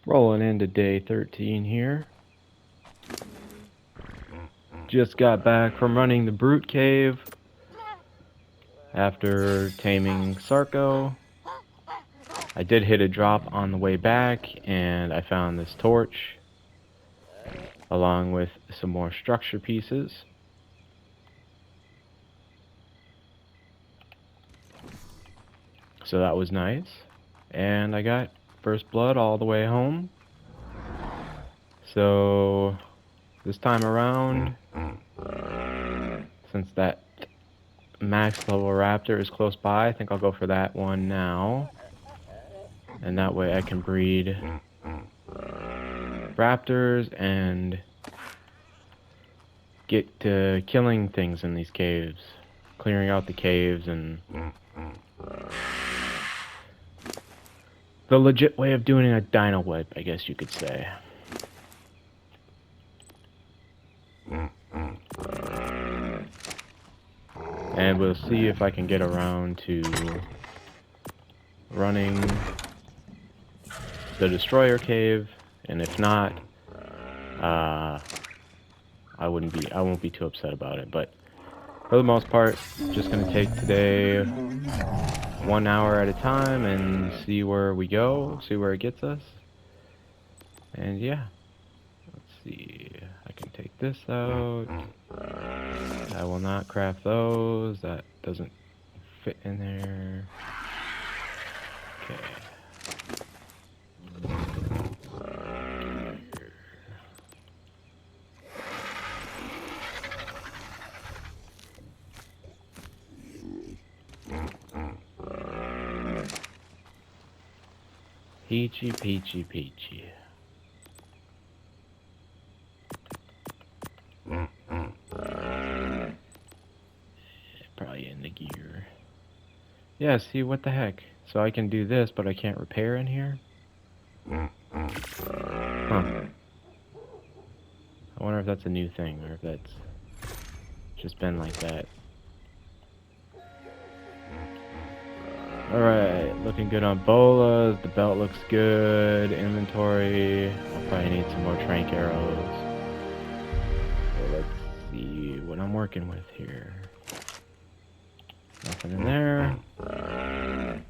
Rolling into day 13 here. Just got back from running the Brute Cave after taming Sarko. I did hit a drop on the way back, and I found this torch along with some more structure pieces. So that was nice. And I got first blood all the way home. So this time around, since that max level raptor is close by, I think I'll go for that one now. And that way I can breed raptors and get to killing things in these caves. Clearing out the caves and the legit way of doing a dino whip, I guess you could say. And we'll see if I can get around to running the destroyer cave, and if not, I won't be too upset about it. But for the most part, just gonna take today 1 hour at a time and see where we go, see where it gets us. And yeah, let's see. I can take this out. I will not craft those. That doesn't fit in there. Okay. Peachy, peachy, peachy. Probably in the gear. Yeah, see, what the heck? So I can do this, but I can't repair in here? Huh. I wonder if that's a new thing, or if that's just been like that. Alright, looking good on bolas. The belt looks good. Inventory. I'll probably need some more trank arrows. So let's see what I'm working with here. Nothing in there. I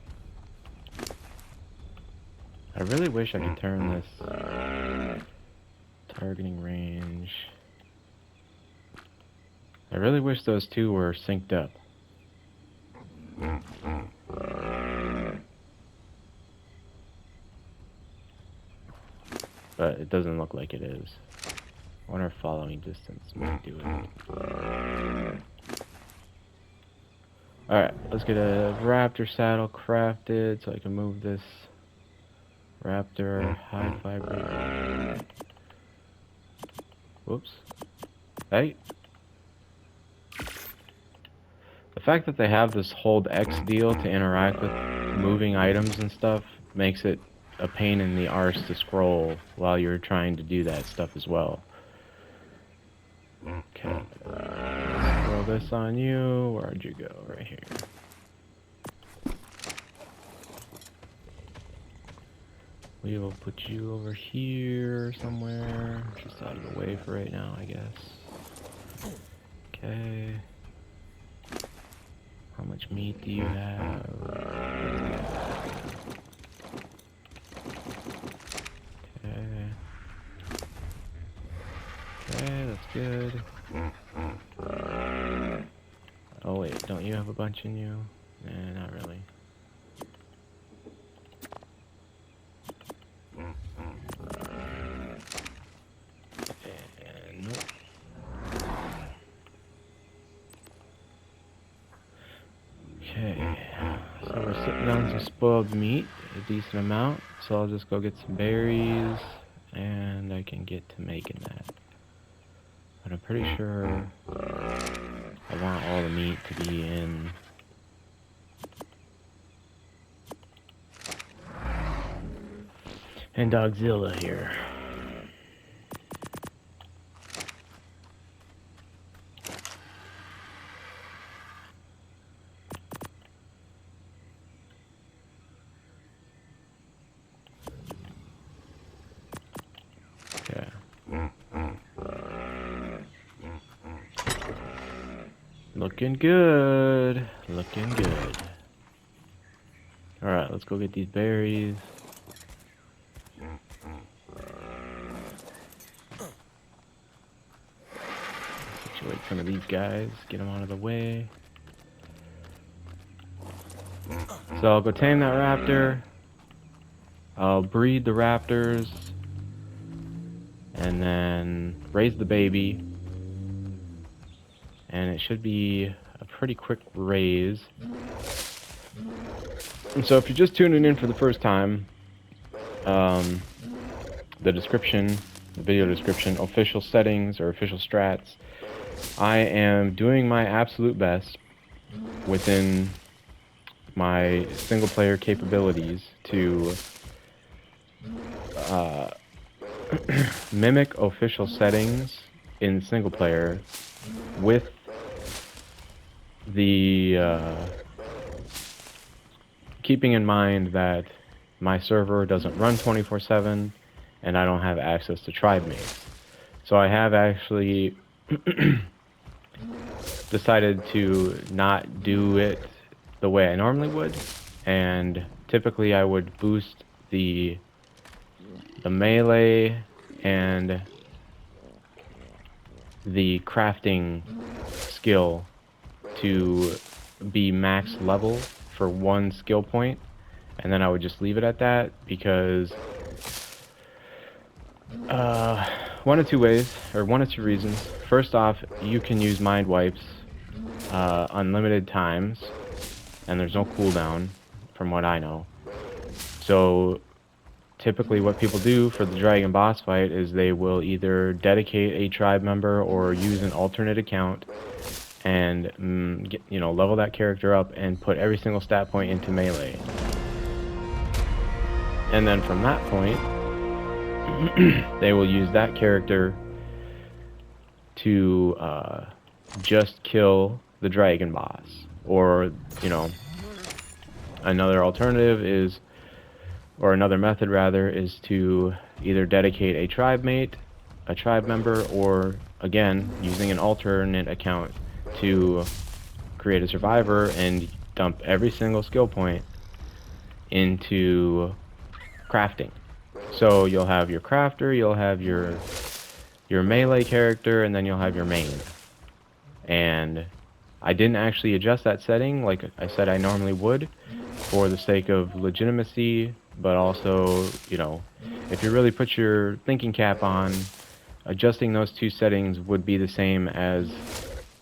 really wish I could turn this targeting range. I really wish those two were synced up. But it doesn't look like it is. I wonder if following distance might do it. Alright, let's get a raptor saddle crafted so I can move this raptor hide fiber. Whoops. Hey! The fact that they have this hold X deal to interact with moving items and stuff makes it a pain in the arse to scroll while you're trying to do that stuff as well. Okay. Throw this on you. Where'd you go? Right here. We will put you over here somewhere. Just out of the way for right now, I guess. Okay. How much meat do you have? Okay. Okay, that's good. Oh wait, don't you have a bunch in you? Nah, not really. And nope. Okay, so we're sitting on some spoiled meat, a decent amount, so I'll just go get some berries, and I can get to making that. But I'm pretty sure I want all the meat to be in Dogzilla here. Looking good. Looking good. Alright, let's go get these berries. Situate some of these guys. Get them out of the way. So I'll go tame that raptor. I'll breed the raptors. And then raise the baby. And it should be a pretty quick raise. And so if you're just tuning in for the first time, the description, the video description, official settings or official strats, I am doing my absolute best within my single player capabilities to mimic official settings in single player with the keeping in mind that my server doesn't run 24/7 and I don't have access to tribe mates. So I have actually decided to not do it the way I normally would, and typically I would boost the melee and the crafting skill to be max level for one skill point, and then I would just leave it at that because one of two ways, or one of two reasons. First off, you can use mind wipes unlimited times, and there's no cooldown from what I know. So typically what people do for the dragon boss fight is they will either dedicate a tribe member or use an alternate account and level that character up and put every single stat point into melee. And then from that point, they will use that character to just kill the dragon boss. Or, another alternative is, or another method rather, is to either dedicate a tribe mate, a tribe member, or again, using an alternate account to create a survivor and dump every single skill point into crafting. So you'll have your crafter, you'll have your melee character, and then you'll have your main. And I didn't actually adjust that setting like I said I normally would for the sake of legitimacy, but also, if you really put your thinking cap on, adjusting those two settings would be the same as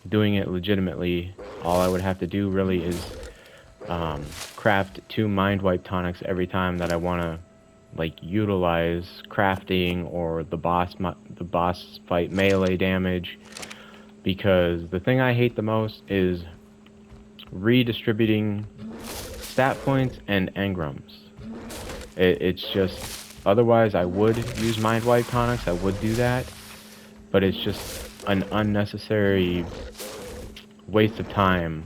doing it legitimately. All I would have to do really is craft 2 mind wipe tonics every time that I want to utilize crafting or the boss fight melee damage, because the thing I hate the most is redistributing stat points and engrams. It's just, otherwise I would use mind wipe tonics, I would do that, but it's just an unnecessary waste of time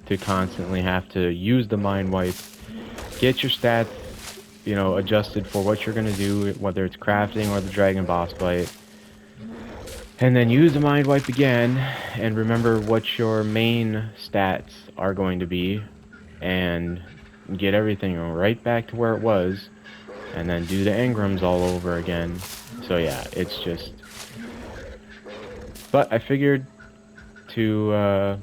to constantly have to use the mind wipe, get your stats adjusted for what you're going to do, whether it's crafting or the dragon boss fight, and then use the mind wipe again and remember what your main stats are going to be and get everything right back to where it was, and then do the engrams all over again. So yeah, it's just, but I figured to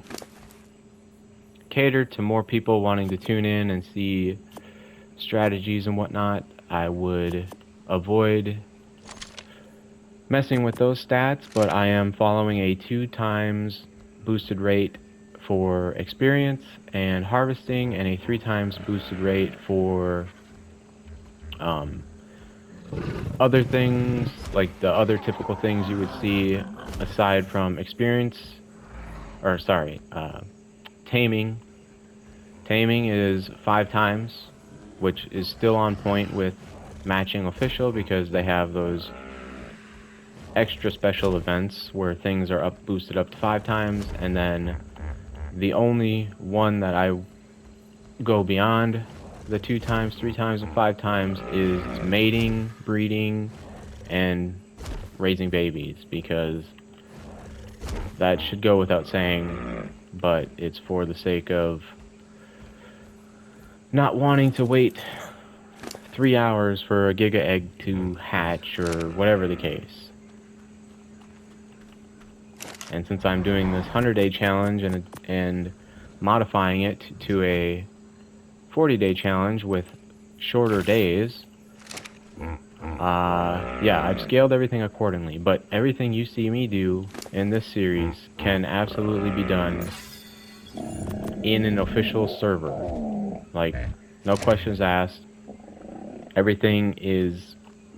cater to more people wanting to tune in and see strategies and whatnot, I would avoid messing with those stats, but I am following a 2 times boosted rate for experience and harvesting, and a 3 times boosted rate for other things, like the other typical things you would see aside from experience, or sorry, taming. Taming is 5 times, which is still on point with matching official, because they have those extra special events where things are boosted up to 5 times, and then the only one that I go beyond the 2 times, 3 times, and 5 times is mating, breeding, and raising babies, because that should go without saying. but it's for the sake of not wanting to wait 3 hours for a giga egg to hatch or whatever the case. And since I'm doing this 100-day challenge and modifying it to a 40-day challenge with shorter days, yeah, I've scaled everything accordingly. But everything you see me do in this series can absolutely be done in an official server. Like, no questions asked. Everything is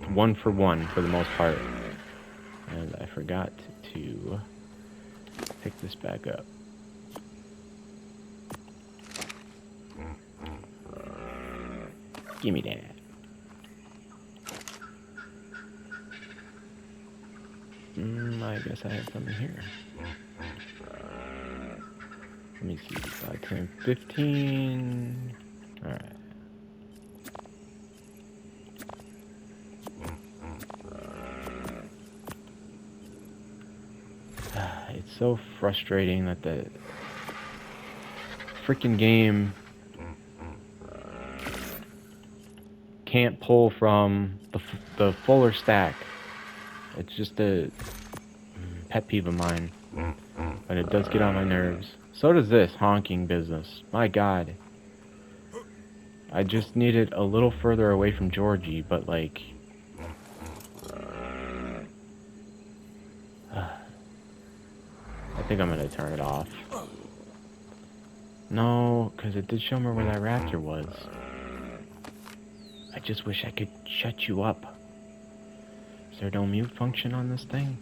one for one for the most part. And I forgot to pick this back up. Give me that. I guess I have something here. Let me see. 5, 10, 15. Alright. It's so frustrating that the freaking game can't pull from the fuller stack. It's just a pet peeve of mine, but it does get on my nerves. So does this honking business. My God. I just need it a little further away from Georgie, but like... I think I'm gonna turn it off. No, because it did show me where that raptor was. I just wish I could shut you up. Is there no mute function on this thing?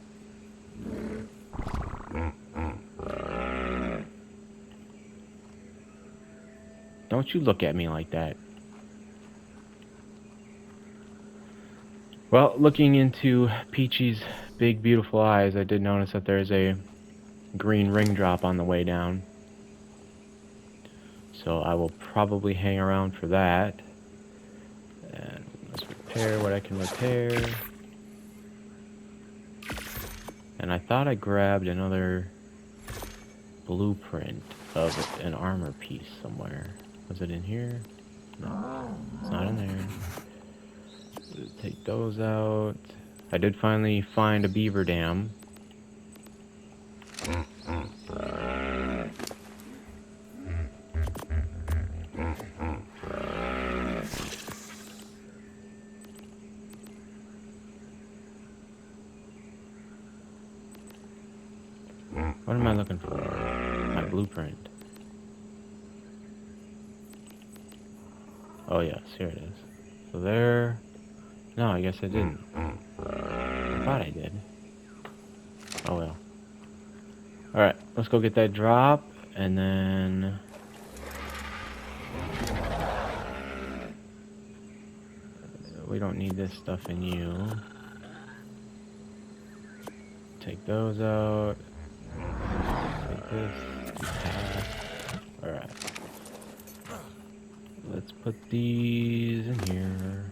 Don't you look at me like that. Well, looking into Peachy's big beautiful eyes, I did notice that there's a green ring drop on the way down. So I will probably hang around for that. And let's repair what I can repair. And I thought I grabbed another blueprint of an armor piece somewhere. Was it in here? No, it's not in there. Take those out. I did finally find a beaver dam. What am I looking for? My blueprint. Oh yes, here it is. So there... No, I guess I didn't. I thought I did. Oh well. Alright, let's go get that drop, and then... We don't need this stuff in you. Take those out. Take this. Alright. Let's put these in here.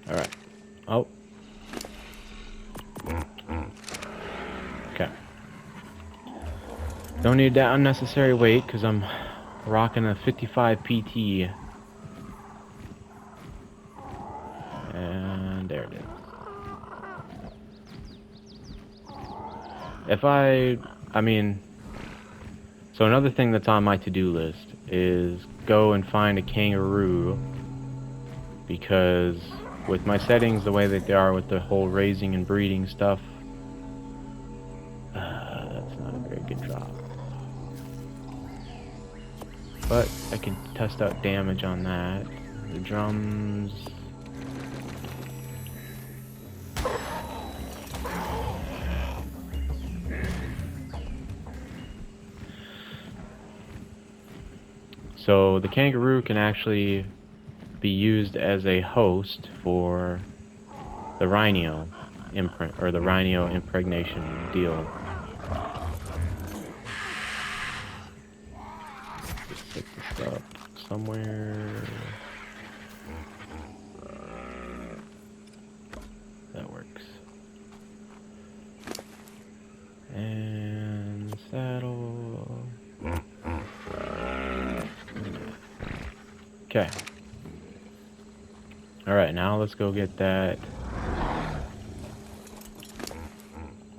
Alright. Oh. Okay. Don't need that unnecessary weight because I'm rocking a 55 PT. And there it is. If I mean, so another thing that's on my to-do list is go and find a kangaroo, because with my settings the way that they are with the whole raising and breeding stuff, that's not a very good drop. But I can test out damage on that. The drums... So the kangaroo can actually be used as a host for the rhino imprint, or the rhino impregnation deal. Just pick this up somewhere. saddle. Okay. Alright, now let's go get that.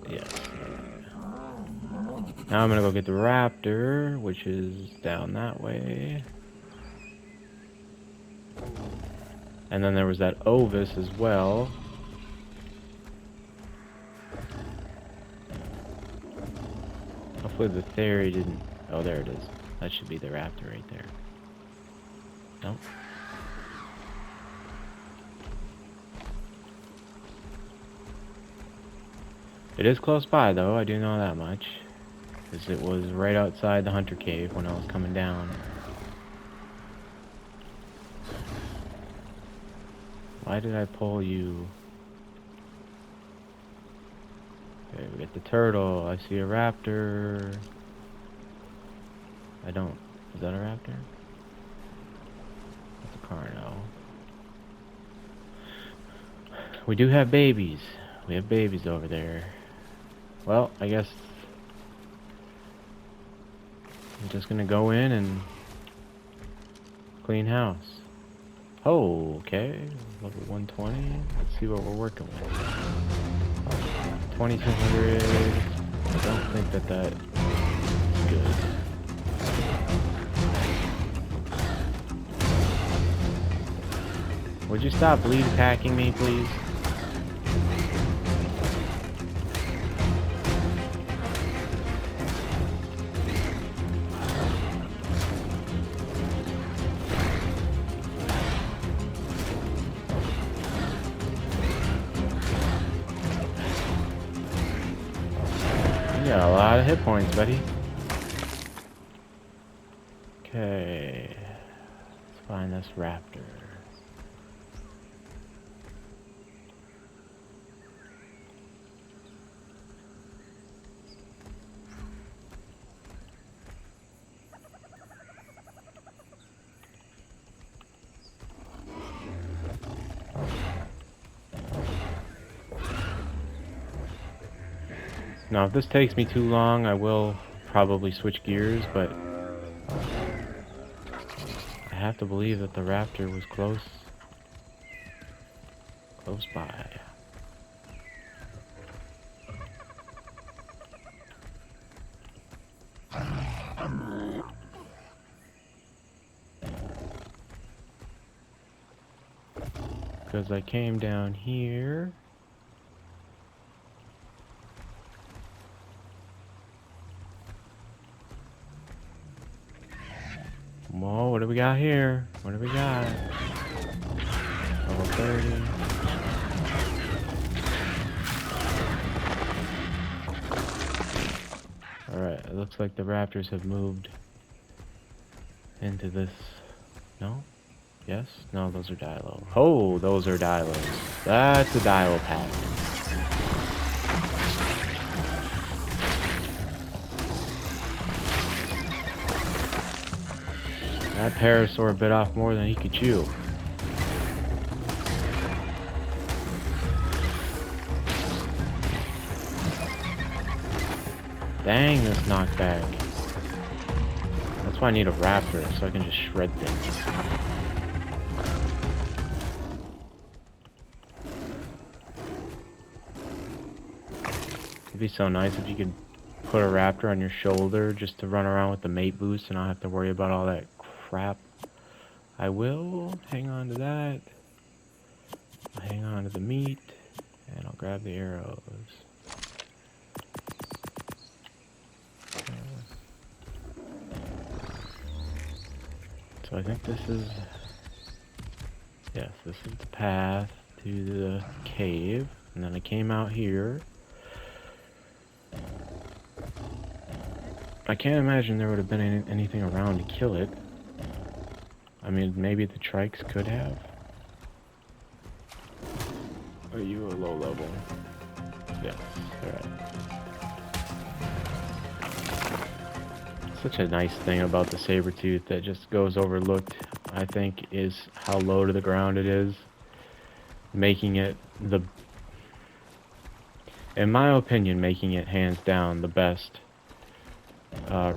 Yes. Now I'm gonna go get the raptor, which is down that way. And then there was that ovis as well. Hopefully the theory didn't... Oh, there it is. That should be the raptor right there. Nope. It is close by, though. I do know that much. Because it was right outside the hunter cave when I was coming down. Why did I pull you? Okay, we get the turtle. I see a raptor. I don't... Is that a raptor? That's a carno. We do have babies. We have babies over there. Well, I guess I'm just gonna go in and clean house. Oh, okay. Level 120. Let's see what we're working with. 2200. I don't think that is good. Would you stop bleed packing me, please? You got a lot of hit points, buddy. Okay. Let's find this raptor. Now, if this takes me too long, I will probably switch gears, but I have to believe that the raptor was close by. Because I came down here. Whoa, what do we got here? What do we got? Level 30. Alright, it looks like the raptors have moved into this. No? Yes? No, those are Dilo. Oh, those are Dilos. That's a Dilo pack. That Parasaur bit off more than he could chew. Dang, this knockback. That's why I need a raptor, so I can just shred things. It'd be so nice if you could put a raptor on your shoulder just to run around with the mate boost and not have to worry about all that crap. I will hang on to that. I'll hang on to the meat, and I'll grab the arrows. So I think this is... Yes, this is the path to the cave. And then I came out here. I can't imagine there would have been anything around to kill it. I mean, maybe the trikes could have. Are you a low level? Yes, alright. Such a nice thing about the saber-tooth that just goes overlooked, I think, is how low to the ground it is. Making it the... In my opinion, making it hands down the best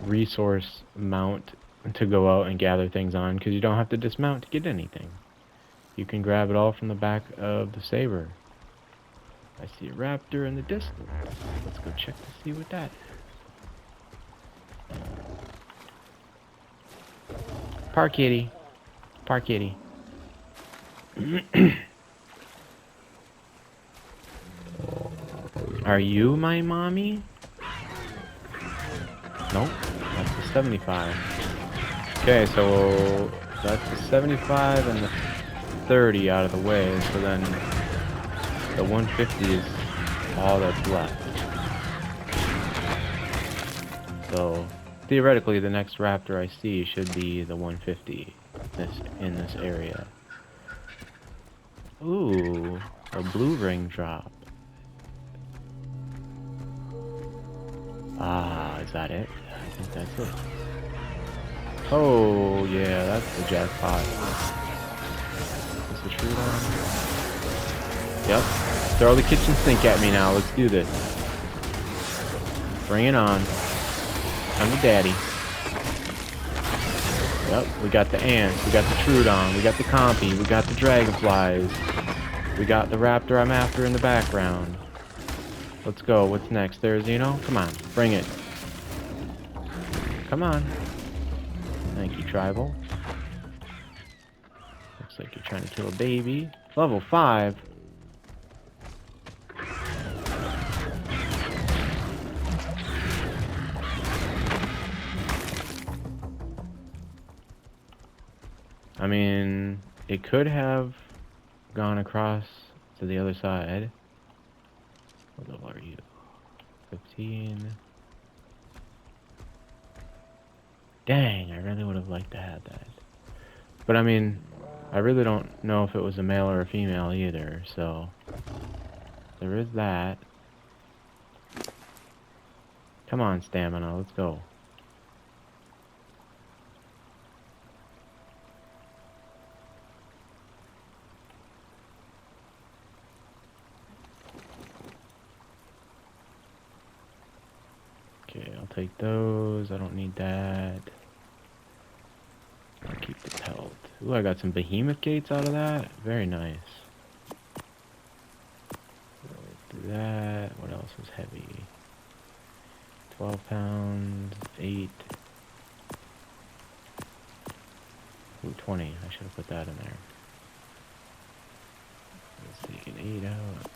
resource mount to go out and gather things on, because you don't have to dismount to get anything. You can grab it all from the back of the saber. I see a raptor in the distance. Let's go check to see what that is. Park kitty. Park kitty. Are you my mommy? Nope, that's the 75. Okay, so that's the 75 and the 30 out of the way, so then the 150 is all that's left. So theoretically, the next raptor I see should be the 150 in this area. Ooh, a blue ring drop. Ah, is that it? I think that's it. Oh, yeah, that's the jackpot. Is the true one? Yep. Throw the kitchen sink at me now. Let's do this. Bring it on. I'm the daddy. Yep, we got the ants, we got the Trudon, we got the Compy, we got the dragonflies. We got the raptor I'm after in the background. Let's go. What's next there, Xeno? Come on, bring it. Come on. Thank you, Tribal. Looks like you're trying to kill a baby. Level 5. I mean, it could have gone across to the other side. What level are you? 15. Dang, I really would have liked to have that. But I mean, I really don't know if it was a male or a female either, so there is that. Come on, stamina, let's go. Okay, I'll take those. I don't need that. I'll keep the pelt. Ooh, I got some behemoth gates out of that. Very nice. Do that. What else is heavy? 12 pounds, 8. Ooh, 20. I should have put that in there. Let's take an 8 out.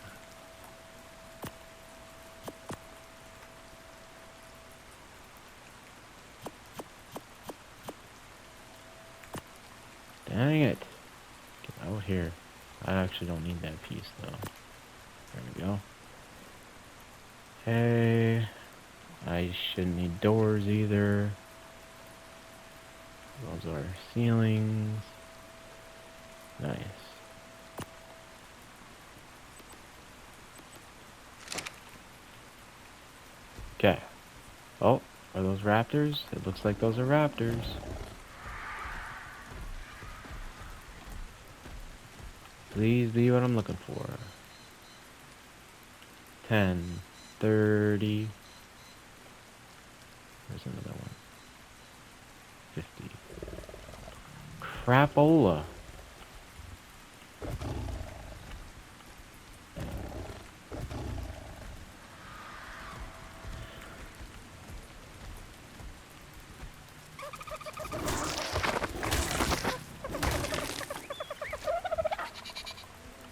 Dang it. Get out here. I actually don't need that piece though. There we go. Hey. I shouldn't need doors either. Those are ceilings. Nice. Okay. Oh, are those raptors? It looks like those are raptors. Please be what I'm looking for. 10, 30. There's another one. 50. Crapola.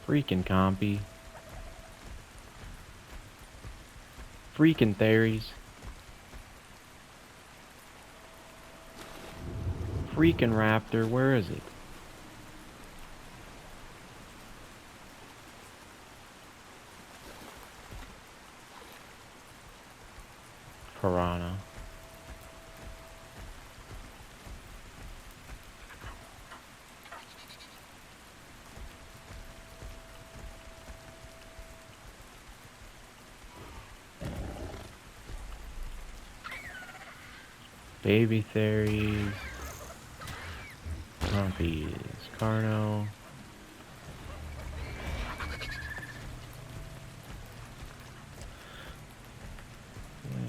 Freaking compy. Freaking theories. Freaking raptor, where is it? Piranha. Baby theories. Compies. Carno.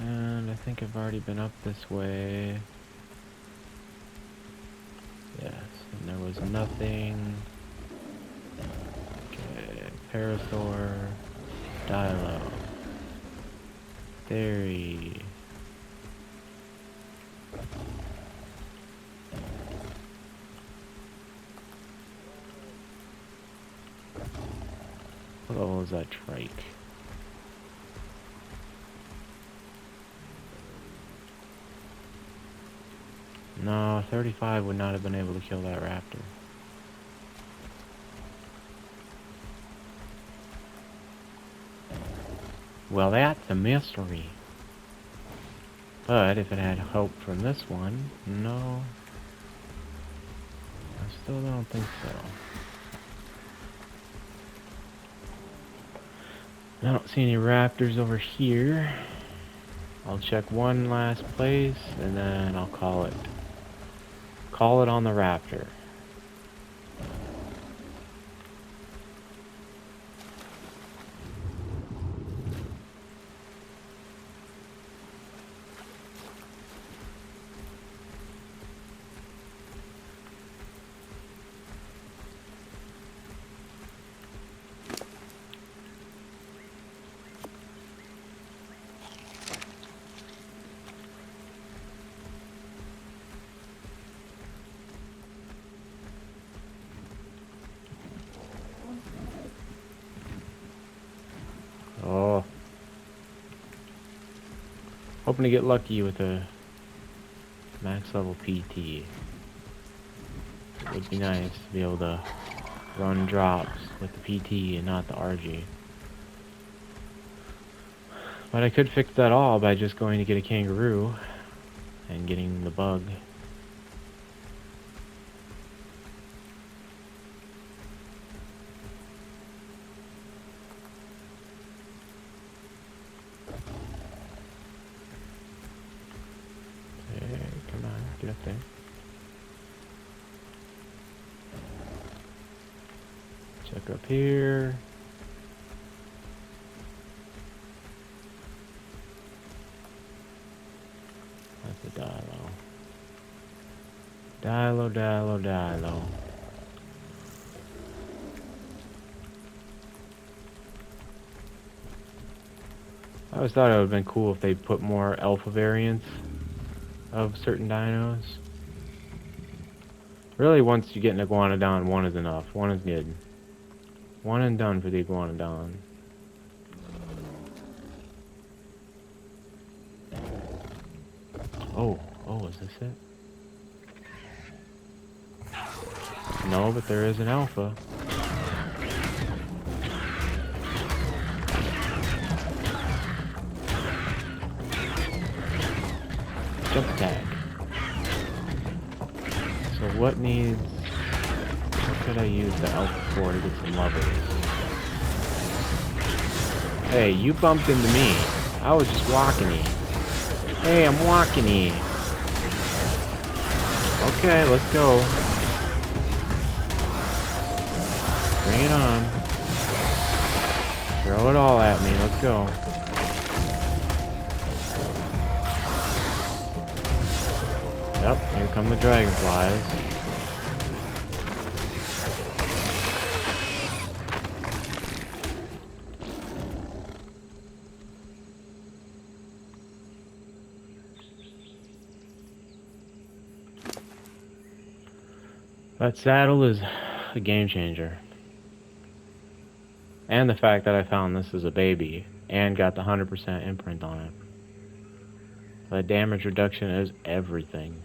And I think I've already been up this way. Yes, and there was nothing. Okay, Parasaur, Dilo, Theory. What level is that trike? No, 35 would not have been able to kill that raptor. Well, that's a mystery. But if it had help from this one, no. I still don't think so. I don't see any raptors over here. I'll check one last place and then I'll call it. Call it on the raptor. Oh. Hoping to get lucky with a max level PT. It would be nice to be able to run drops with the PT and not the RG. But I could fix that all by just going to get a kangaroo and getting the bug. Okay, come on, get up there. Check up here. That's a Dilo. Dilo. I always thought it would have been cool if they put more alpha variants of certain dinos. Really, once you get an iguanodon, one is enough. One is good. One and done for the iguanodon. Oh, is this it? No, but there is an alpha. Jump attack. So what could I use the alpha for to get some levels? Hey, you bumped into me. I was just walking you. Hey, I'm walking you. Okay, let's go. Bring it on. Throw it all at me. Let's go. Yep, here come the dragonflies. That saddle is a game changer. And the fact that I found this as a baby and got the 100% imprint on it. That damage reduction is everything.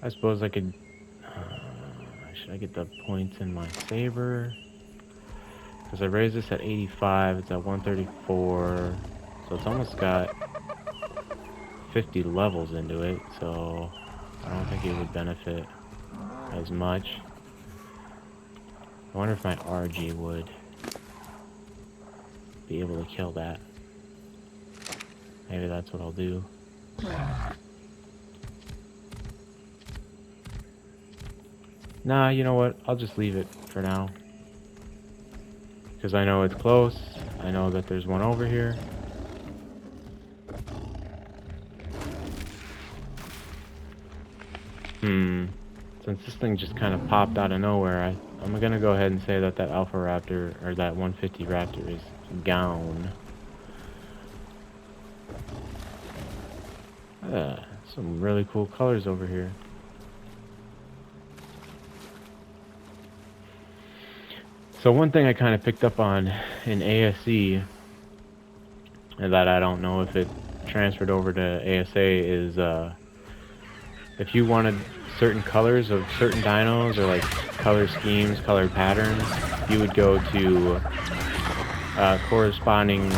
I suppose I could... should I get the points in my saber? Because I raised this at 85, it's at 134. So it's almost got 50 levels into it, so I don't think it would benefit as much. I wonder if my RG would be able to kill that. Maybe that's what I'll do. Nah, you know what? I'll just leave it for now. because I know it's close. I know that there's one over here. Since this thing just kind of popped out of nowhere, I'm gonna go ahead and say that that Alpha Raptor, or that 150 Raptor, is gone. Some really cool colors over here. So one thing I kind of picked up on in ASE, and that I don't know if it transferred over to ASA, is if you wanted certain colors of certain dinos, or like color schemes, color patterns, you would go to corresponding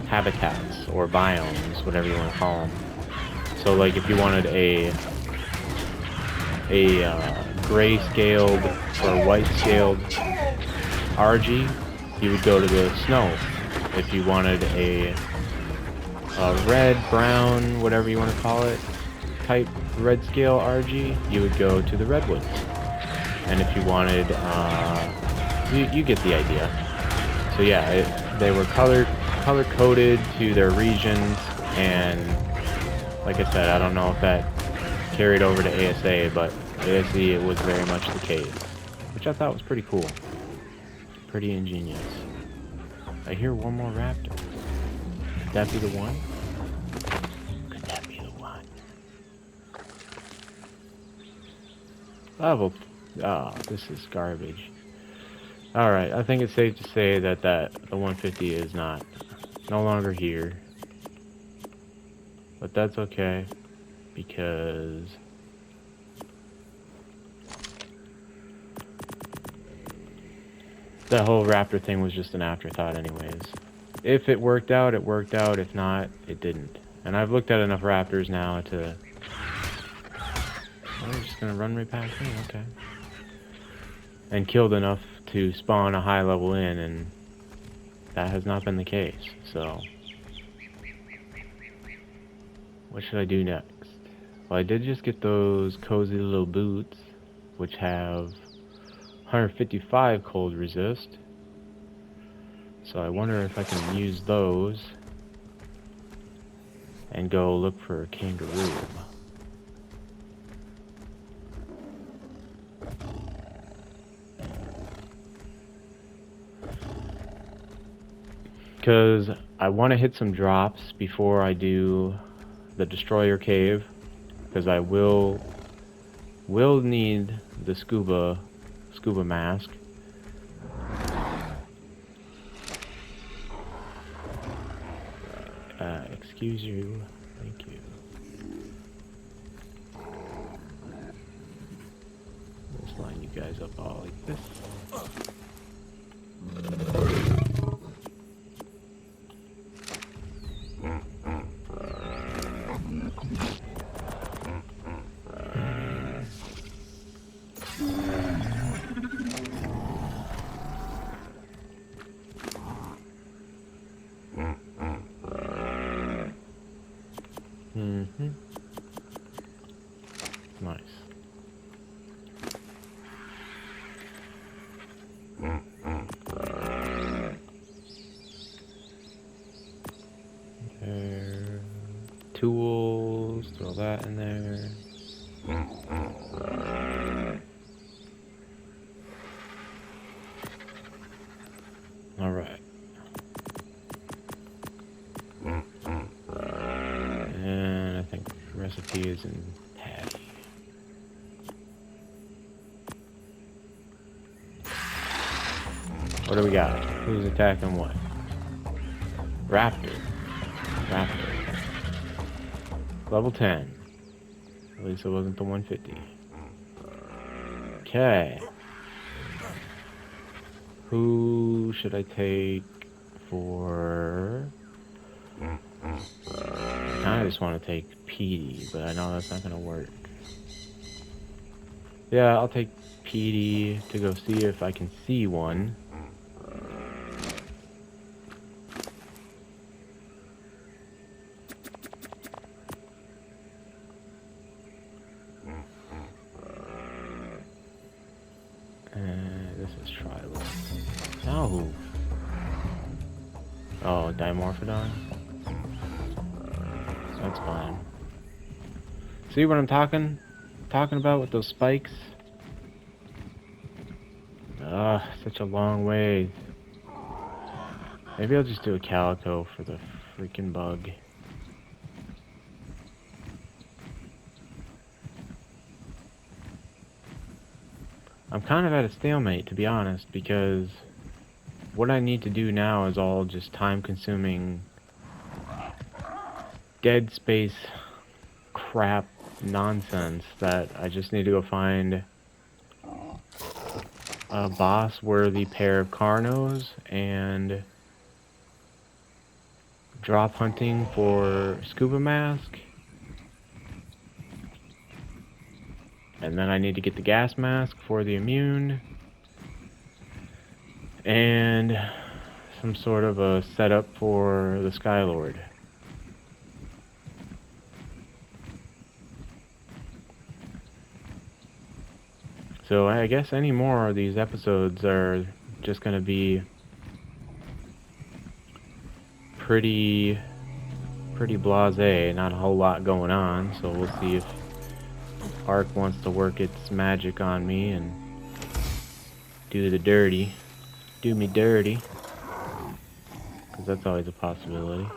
habitats or biomes, whatever you want to call them. So like if you wanted a gray-scaled or white-scaled RG, you would go to the snow. If you wanted a red, brown, whatever you want to call it, type red scale RG, you would go to the redwoods. And if you wanted, you get the idea. So yeah, they were color coded to their regions, and like I said, I don't know if that carried over to ASA, but ASE it was very much the case, which I thought was pretty cool, pretty ingenious. I hear one more raptor. Could that be the one? Could that be the one? Level. Oh, this is garbage. Alright, I think it's safe to say that the 150 is no longer here. But that's okay, because that whole raptor thing was just an afterthought anyways. If it worked out, it worked out. If not, it didn't. And I've looked at enough raptors now to... Oh, they're just gonna run right past me? Okay. And killed enough to spawn a high level in, and that has not been the case, so... What should I do next? Well, I did just get those cozy little boots, which have 155 cold resist. So I wonder if I can use those and go look for a kangaroo. Because I want to hit some drops before I do the destroyer cave, because I will need the scuba mask. Excuse you. Thank you. Let's line you guys up all like this. Nice. There. Tools, throw that in there. All right. And I think the recipe is in patty. What do we got? Who's attacking what? Raptor. Level 10. At least it wasn't the 150. Okay. Who should I take for... I just want to take Petey, but I know that's not going to work. Yeah, I'll take Petey to go see if I can see one. This is tribal. No. Oh, Dimorphodon? That's fine. See what I'm talking about with those spikes? Ugh, such a long way. Maybe I'll just do a calico for the freaking bug. I'm kind of at a stalemate, to be honest, because what I need to do now is all just time-consuming dead space crap nonsense that I just need to go find a boss-worthy pair of Carnos and drop hunting for scuba mask. And then I need to get the gas mask for the immune. And some sort of a setup for the Skylord. So I guess any more of these episodes are just going to be pretty blasé, not a whole lot going on. So we'll see if Ark wants to work its magic on me and do the dirty. Do me dirty. Because that's always a possibility.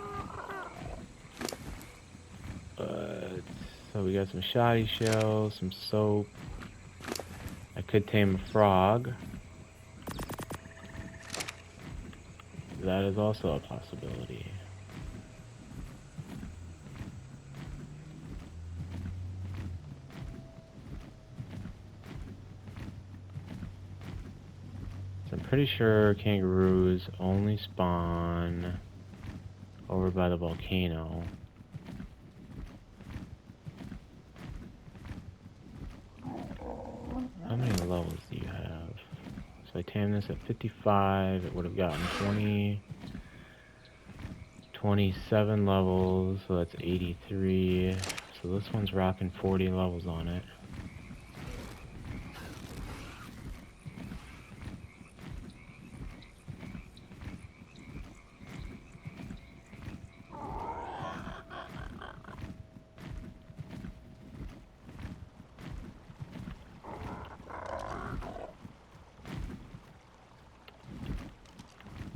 So we got some shoddy shells, some soap. I could tame a frog. That is also a possibility. So I'm pretty sure kangaroos only spawn over by the volcano. How many levels do you have? So I tamed this at 55, it would have gotten 27 levels, so that's 83. So this one's rocking 40 levels on it.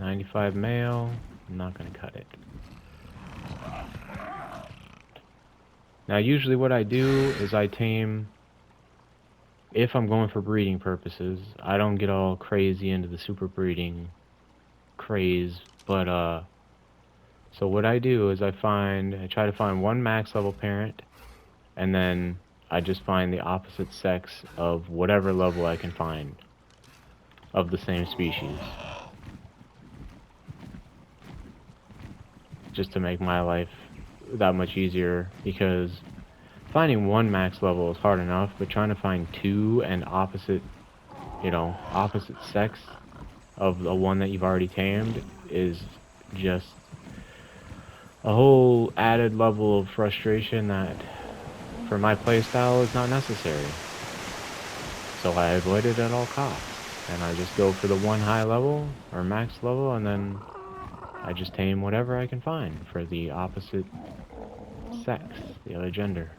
$95 male, I'm not gonna cut it. Now usually what I do is I tame, if I'm going for breeding purposes, I don't get all crazy into the super breeding craze, but so what I do is I try to find one max level parent, and then I just find the opposite sex of whatever level I can find of the same species. Just to make my life that much easier, because finding one max level is hard enough, but trying to find two and opposite sex of the one that you've already tamed is just a whole added level of frustration that for my playstyle is not necessary. So I avoid it at all costs, and I just go for the one high level or max level, and then I just tame whatever I can find for the opposite sex, the other gender.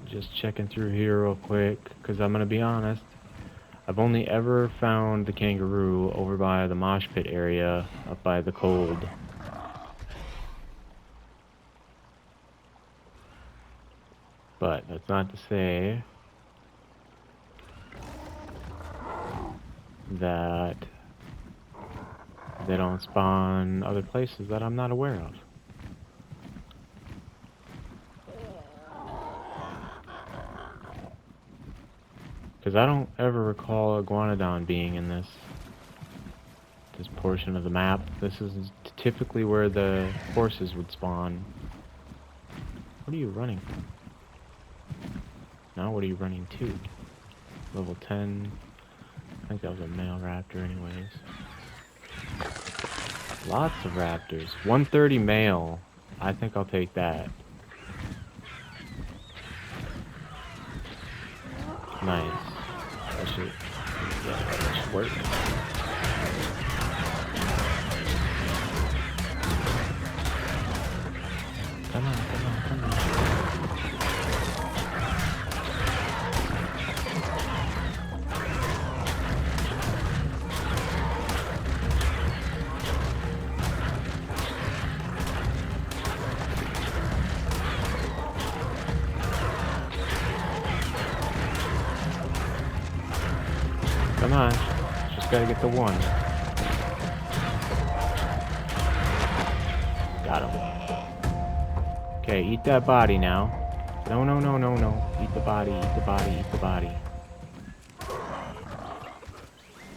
Just checking through here real quick, because I'm going to be honest, I've only ever found the kangaroo over by the mosh pit area, up by the cold. But that's not to say that they don't spawn other places that I'm not aware of. Because I don't ever recall Iguanodon being in this portion of the map. This is typically where the horses would spawn. What are you running from? Now what are you running to? Level 10. I think that was a male raptor anyways. Lots of raptors. 130 male. I think I'll take that. Nice. That should, yeah, that should work. Come on, come on, come on. Come on. Just gotta get the one. Got him. Okay, eat that body now. No, no, no, no, no. Eat the body, eat the body, eat the body.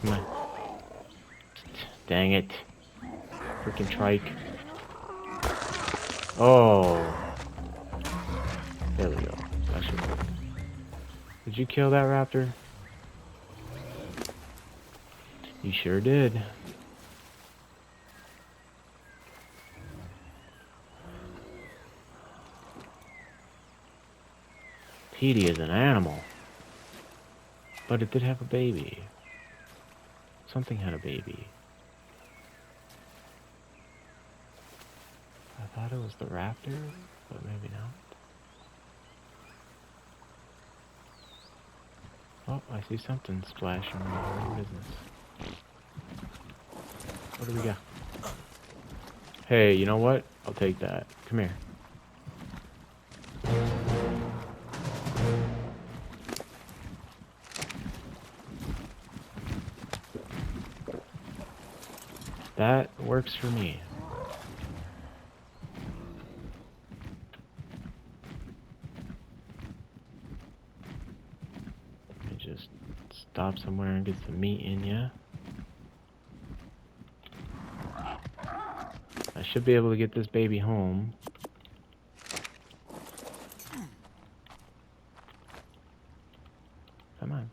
Come on. Dang it. Freaking trike. Oh. There we go. That should work. Did you kill that raptor? You sure did. Petey is an animal. But it did have a baby. Something had a baby. I thought it was the raptor, but maybe not. Oh, I see something splashing around. What is this? What do we got? Hey, you know what? I'll take that. Come here. That works for me. Let me just stop somewhere and get some meat in ya. I should be able to get this baby home. Come on.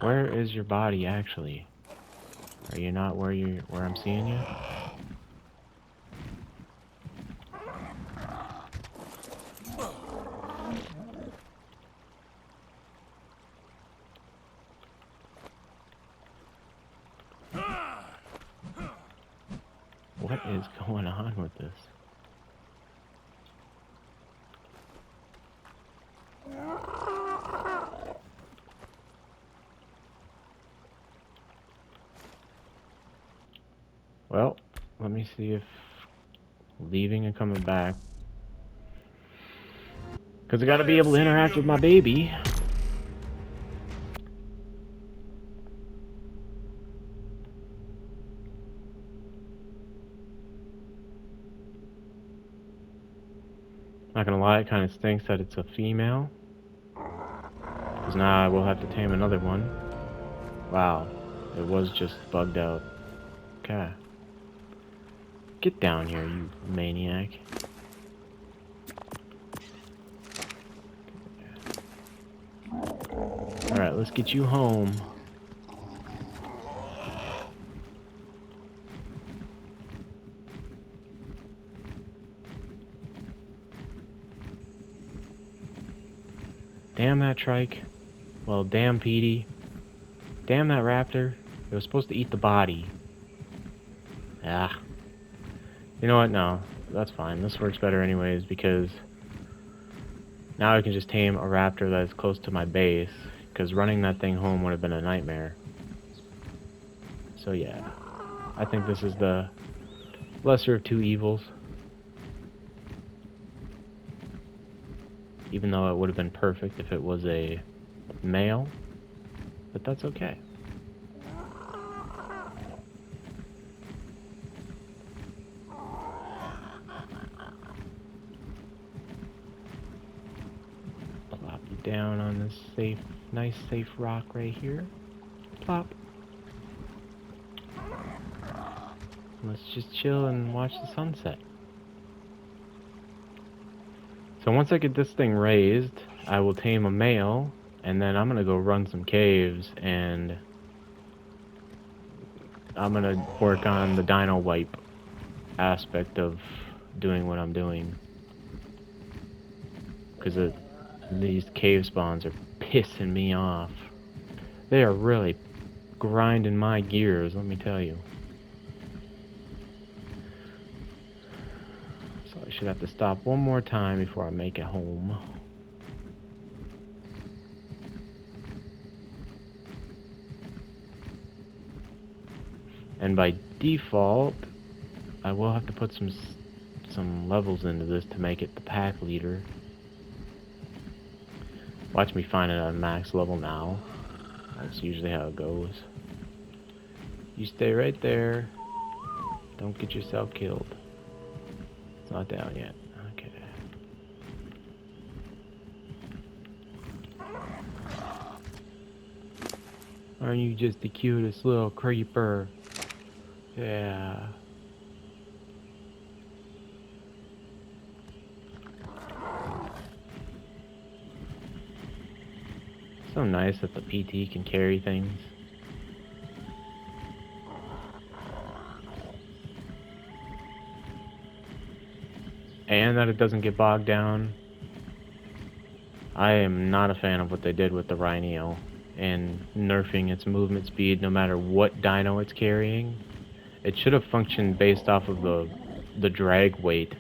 Where is your body actually? Are you not where I'm seeing you? What is going on with this? Well, let me see if leaving and coming back. Because I gotta be able to interact with my baby. Not gonna lie, it kind of stinks that it's a female. Because now I will have to tame another one. Wow, it was just bugged out. Okay. Get down here, you maniac. Alright, let's get you home. Damn that trike. Well, damn Petey. Damn that raptor. It was supposed to eat the body. Ah. You know what? No. That's fine. This works better anyways because now I can just tame a raptor that's close to my base because running that thing home would have been a nightmare. So yeah. I think this is the lesser of two evils. Even though it would have been perfect if it was a male. But that's okay. Plop you down on this safe, nice safe rock right here. Plop. Let's just chill and watch the sunset. So once I get this thing raised, I will tame a male, and then I'm gonna go run some caves, and I'm gonna work on the dino wipe aspect of doing what I'm doing. Because these cave spawns are pissing me off. They are really grinding my gears, let me tell you. So I should have to stop one more time before I make it home. And by default, I will have to put some levels into this to make it the pack leader. Watch me find it at max level now. That's usually how it goes. You stay right there. Don't get yourself killed. It's not down yet. Okay. Aren't you just the cutest little creeper? Yeah. So nice that the PT can carry things. And that it doesn't get bogged down. I am not a fan of what they did with the Rhino and nerfing its movement speed no matter what dino it's carrying. It should have functioned based off of the drag weight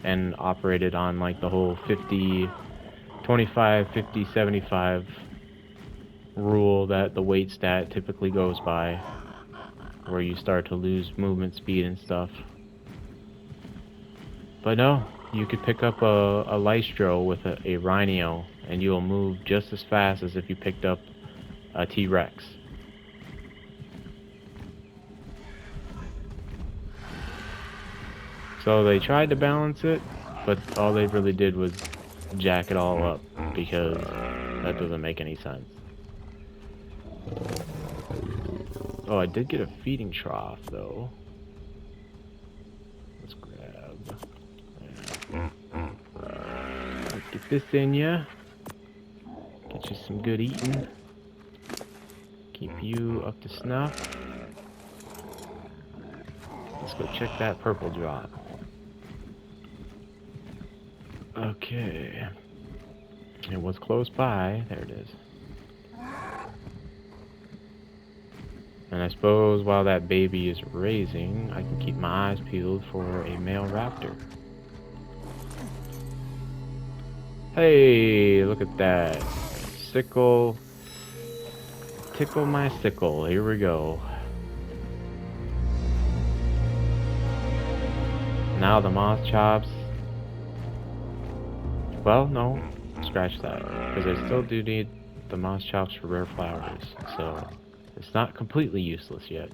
and operated on like the whole 50, 25, 50, 75 rule that the weight stat typically goes by, where you start to lose movement speed and stuff. But no, you could pick up a Lystro with a Rhino and you'll move just as fast as if you picked up a T-Rex. So they tried to balance it, but all they really did was jack it all up, because that doesn't make any sense. Oh, I did get a feeding trough though. Let's grab. Let's get this in ya. Get you some good eating. Keep you up to snuff. Let's go check that purple drop. Okay. It was close by. There it is. And I suppose while that baby is raising, I can keep my eyes peeled for a male raptor. Hey, look at that. Sickle. Tickle my sickle. Here we go. Now the moss chops. Well, no. Scratch that. Because I still do need the moss chops for rare flowers. So it's not completely useless yet.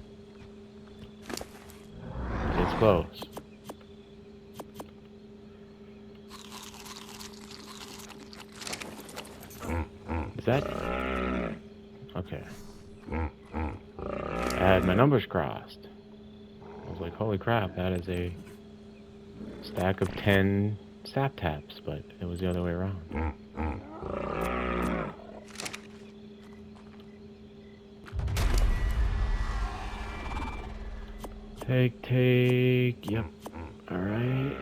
It's close. Is that? Okay. I had my numbers crossed. I was like, holy crap, that is a stack of 10 sap taps, but it was the other way around. Take, yep. Alright,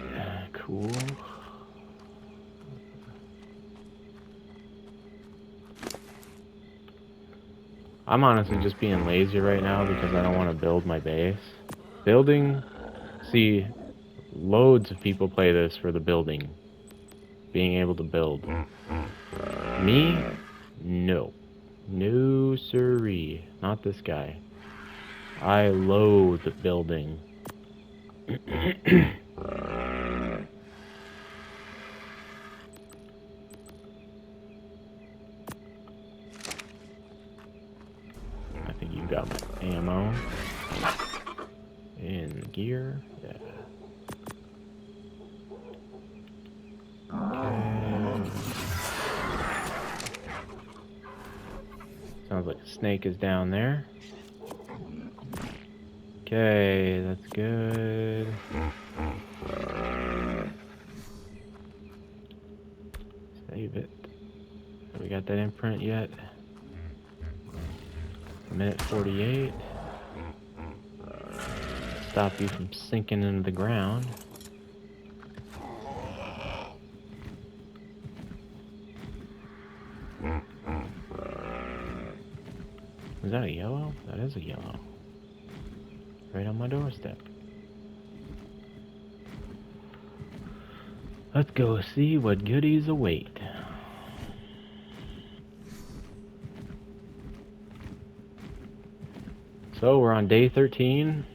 cool. I'm honestly just being lazy right now because I don't want to build my base. See, loads of people play this for the building. Being able to build. Me? No. No siree. Not this guy. I loathe building. I think you got my ammo. In gear. Yeah. Okay. Sounds like a snake is down there. Okay, that's good. Save it. Have we got that imprint yet? Minute 48. Stop you from sinking into the ground. Is that a yellow? That is a yellow. Right on my doorstep. Let's go see what goodies await. So we're on day 13.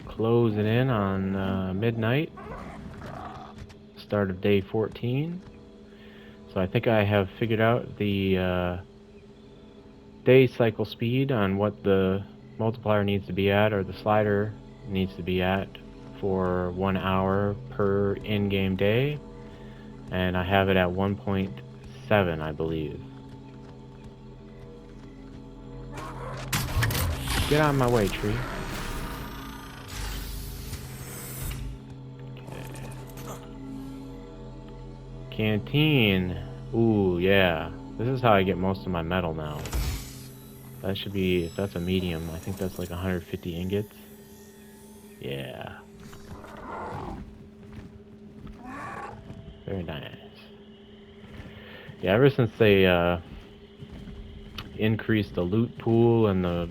Closing in on midnight. Start of day 14. So I think I have figured out the day cycle speed on what the multiplier needs to be at, or the slider needs to be at, for 1 hour per in-game day, and I have it at 1.7, I believe. Get out of my way, tree. Okay. Canteen. Ooh, yeah. This is how I get most of my metal now. That should be, if that's a medium, I think that's like 150 ingots. Yeah. Very nice. Yeah, ever since they increased the loot pool and the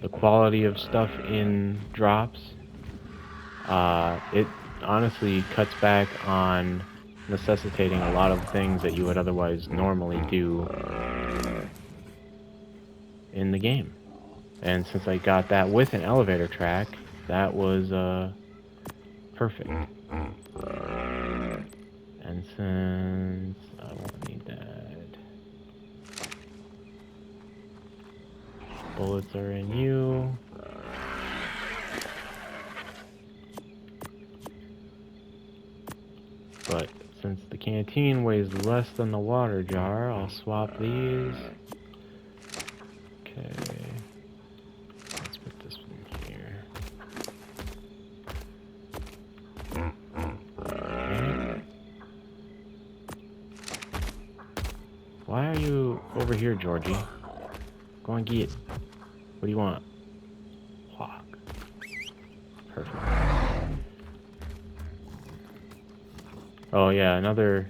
quality of stuff in drops, it honestly cuts back on necessitating a lot of things that you would otherwise normally do in the game. And since I got that with an elevator track, that was perfect. And since I won't need that, bullets are in you. But since the canteen weighs less than the water jar, I'll swap these. Okay. Let's put this one here. Okay. Why are you over here, Georgie? Go and get. What do you want? Hawk. Perfect. Oh yeah, another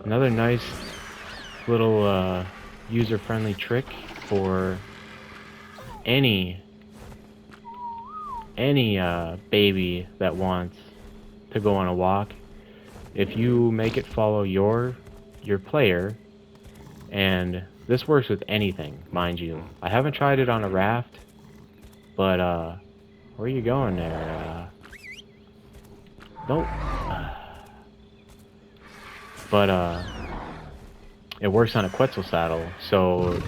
nice little user-friendly trick for any baby that wants to go on a walk. If you make it follow your player, and this works with anything, mind you. I haven't tried it on a raft, but where are you going there? Don't. But it works on a Quetzal saddle, so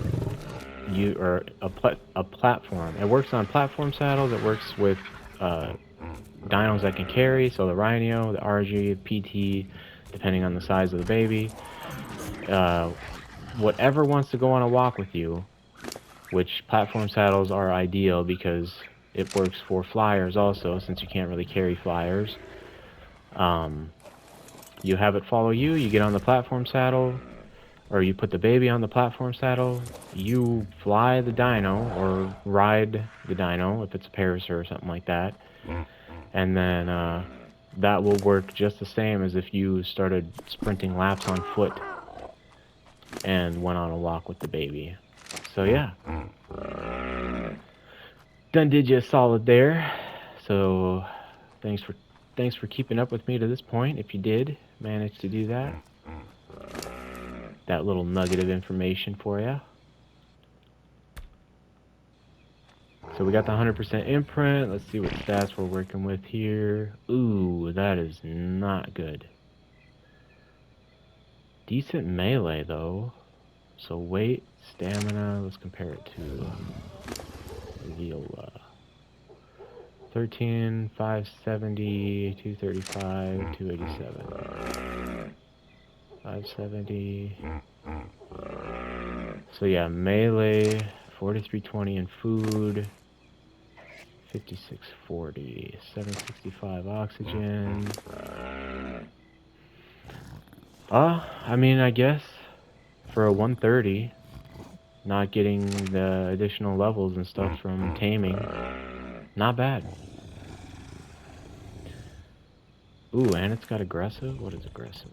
or a platform. It works on platform saddles. It works with dinos that can carry, so the Rhino, the RG, the PT, depending on the size of the baby. Whatever wants to go on a walk with you, which platform saddles are ideal because it works for flyers also, since you can't really carry flyers. You have it follow you, you get on the platform saddle, or you put the baby on the platform saddle, you fly the dino, or ride the dino, if it's a parasaur or something like that, and then that will work just the same as if you started sprinting laps on foot and went on a walk with the baby. So yeah, done did you a solid there. So thanks for keeping up with me to this point, if you did manage to do that. That little nugget of information for you. So we got the 100% imprint. Let's see what stats we're working with here. Ooh, that is not good. Decent melee though. So weight, stamina, let's compare it to Viola. 13, 570, 235, 287. 570. So yeah, melee, 4320 in food, 5640, 765 oxygen. I mean, I guess for a 130, not getting the additional levels and stuff from taming, not bad. Ooh, and it's got aggressive? What is aggressive?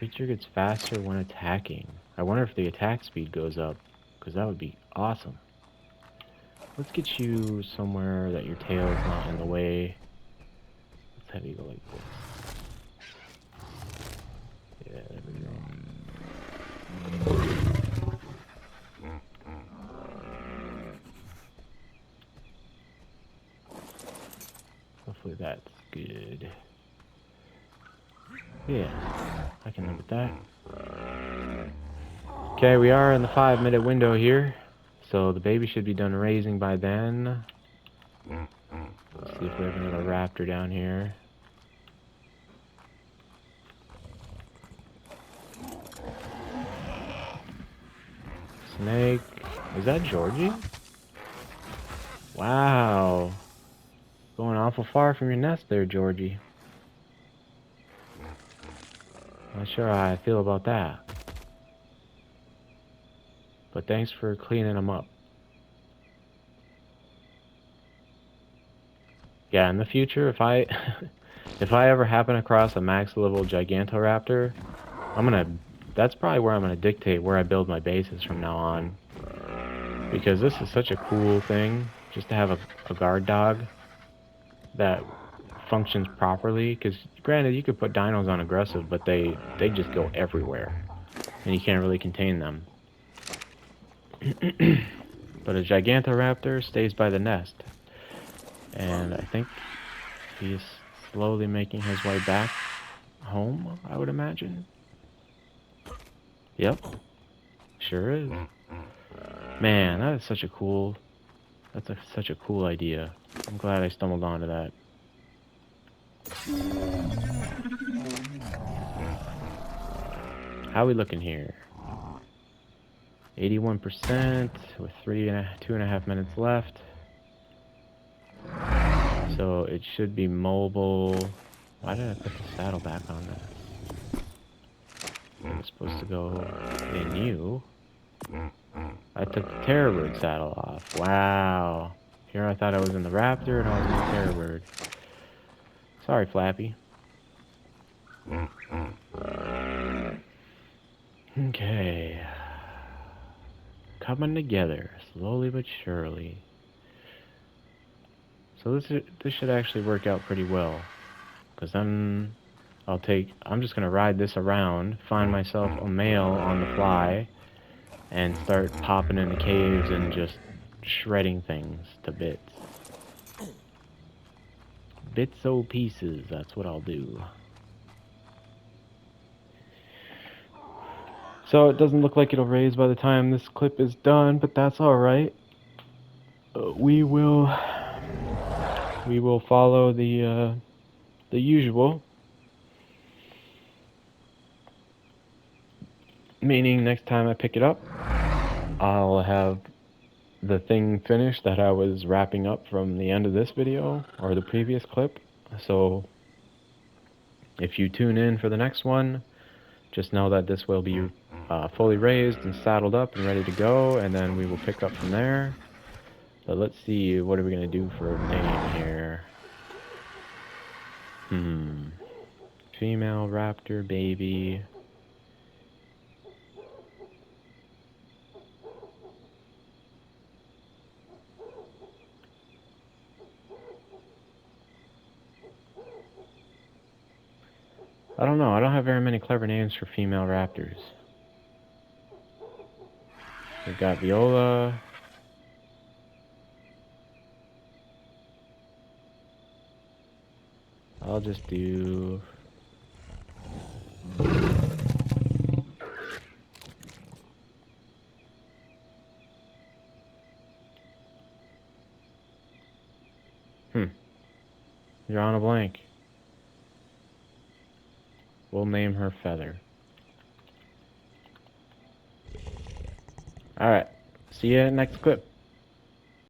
Creature gets faster when attacking. I wonder if the attack speed goes up, because that would be awesome. Let's get you somewhere that your tail is not in the way. Let's have you go like this. Yeah, there we go. Hopefully that's good. Yeah, I can live with that. Okay, we are in the 5-minute window here. So the baby should be done raising by then. Let's see if we have another raptor down here. Snake. Is that Georgie? Wow. Going awful far from your nest there, Georgie. Not sure how I feel about that. But thanks for cleaning them up. Yeah, in the future, if I if I ever happen across a max level Gigantoraptor, that's probably where I'm gonna dictate where I build my bases from now on. Because this is such a cool thing, just to have a guard dog that functions properly. Because granted, you could put dinos on aggressive, but they just go everywhere, and you can't really contain them. But a Gigantoraptor stays by the nest, and I think he's slowly making his way back home, I would imagine. Yep, sure is. Man, that is such a cool... such a cool idea. I'm glad I stumbled onto that. How we looking here? 81% with 2.5 minutes left. So it should be mobile. Why did I put the saddle back on this? It was supposed to go in you. I took the terror bird saddle off. Wow. Here I thought I was in the raptor and I was in the terror bird. Sorry, Flappy. Okay. Coming together, slowly but surely. So this should actually work out pretty well. Because then I'm just going to ride this around, find myself a male on the fly, and start popping into caves and just shredding things to bits. Bits-o pieces, that's what I'll do. So it doesn't look like it'll raise by the time this clip is done, but that's alright. We will follow the usual. Meaning next time I pick it up, I'll have the thing finished that I was wrapping up from the end of this video, or the previous clip. So if you tune in for the next one, just know that this will be fully raised and saddled up and ready to go, and then we will pick up from there. But let's see, what are we going to do for a name here? Female raptor baby. I don't know, I don't have very many clever names for female raptors. We've got Viola. I'll just do... You're on a blank. We'll name her Feather. Alright, see you in the next clip.